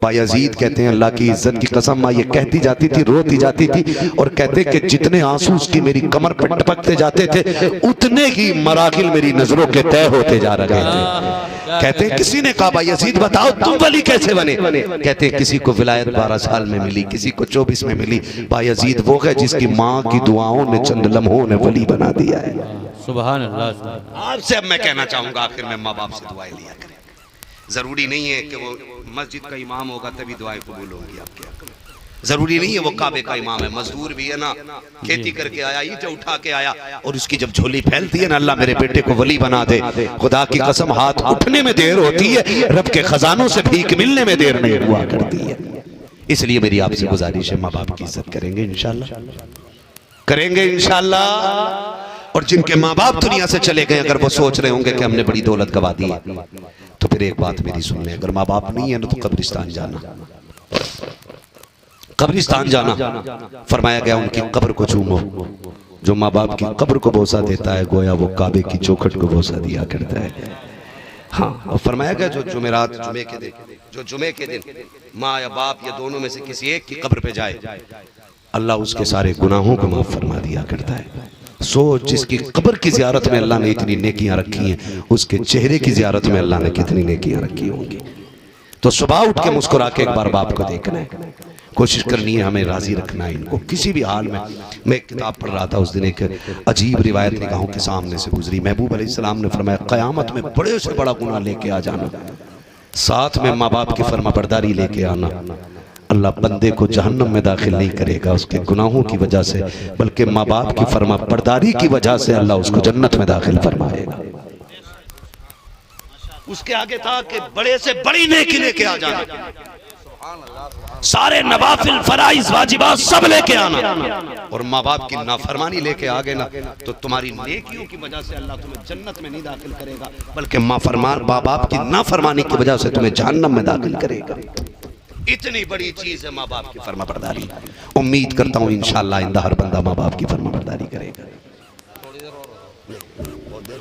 बायजीद कहते हैं अल्लाह की इज्जत की कसम, माँ ये कहती जाती थी, रोती जाती थी और कहते कि जितने आंसू उसकी मेरी कमर पर टपकते जाते थे उतने ही मराकिल मेरी नजरों के तय होते जा रहे थे। कहते हैं किसी ने कहा बायजीद बताओ तुम वली कैसे बने? कहते हैं किसी को विलायत 12 साल में मिली, किसी को 24 में मिली। बायजीद वो है जिसकी माँ की दुआओं ने चंद लम्हों ने वली बना दिया है। सुभान अल्लाह। आपसे अब मैं कहना चाहूंगा आखिर में माँ बाप से दुआएं लिया करें। जरूरी नहीं है कि वो मस्जिद का इमाम होगा तभी दुआएं कबूल होंगी आपके। जरूरी नहीं है वो काबे का इमाम है, मजदूर भी है ना, खेती करके आया, ईंटें उठा के आया और उसकी जब झोली फैलती है ना, अल्लाह मेरे बेटे को वली बना दे, खुदा की कसम हाथ उठने में देर होती है, रब के खजानों से भीख मिलने में देर नहीं हुआ करती है। इसलिए मेरी आपसे गुजारिश है, माँ बाप की इज्जत करेंगे इंशाल्लाह, करेंगे इंशाल्लाह। और जिनके माँ बाप दुनिया से चले गए, अगर वो सोच रहे होंगे कि हमने बड़ी दौलत गवा दी है, तो फिर एक बात मेरी सुन लें, अगर माँ बाप नहीं है ना तो कब्रिस्तान जाना, कब्रिस्तान जाना। फरमाया गया उनकी कब्र को चूमो, जो माँ बाप की कब्र को बोसा देता है गोया वो काबे की चौखट को बोसा दिया करता है। हाँ, और फरमाया गया जो जुमेरात जुमे के दिन, जो जुमे के दिन माँ या बाप या दोनों में से किसी एक की कब्र पे जाए, अल्लाह उसके सारे गुनाहों को माफ फरमा दिया करता है। सोच जिसकी कब्र की जियारत में अल्लाह ने इतनी नेकियां रखी हैं, उसके चेहरे की जियारत में अल्लाह ने कितनी नेकियां रखी होंगी। तो सुबह उठ के मुस्कुरा के एक बार बाप को देखना है, कोशिश करनी है हमें राजी रखना है इनको किसी भी हाल में। मैं एक किताब पढ़ रहा था उस दिन, एक अजीब रिवायत निगाहों के सामने से गुजरी। महबूब अलैहिस्सलाम ने फरमाया क़यामत में बड़े से बड़ा गुनाह लेके आ जाना, साथ में माँ बाप की फर्माबरदारी लेके आना, अल्लाह बंदे को जहन्नम में दाखिल नहीं करेगा उसके गुनाहों की वजह से, बल्कि माँ बाप की फर्माबरदारी की वजह से अल्लाह उसको जन्नत में दाखिल फरमाएगा। उसके आगे था कि बड़े से बड़ी नेकी लेके आ जाना, सारे नवाफिल फराइज वाजिबात सब लेके आना, और माँ बाप की नाफरमानी लेके आ गए ना तो तुम्हारी नेकियों की वजह से अल्लाह तुम्हें जन्नत में नहीं दाखिल करेगा, बल्कि माँ बाप की नाफरमानी की वजह से तुम्हें जहन्नम में दाखिल करेगा। इतनी बड़ी चीज है माँ बाप की फर्माबरदारी। उम्मीद करता हूँ इंशाअल्लाह इंदा हर बंदा माँ बाप की फर्माबरदारी करेगा।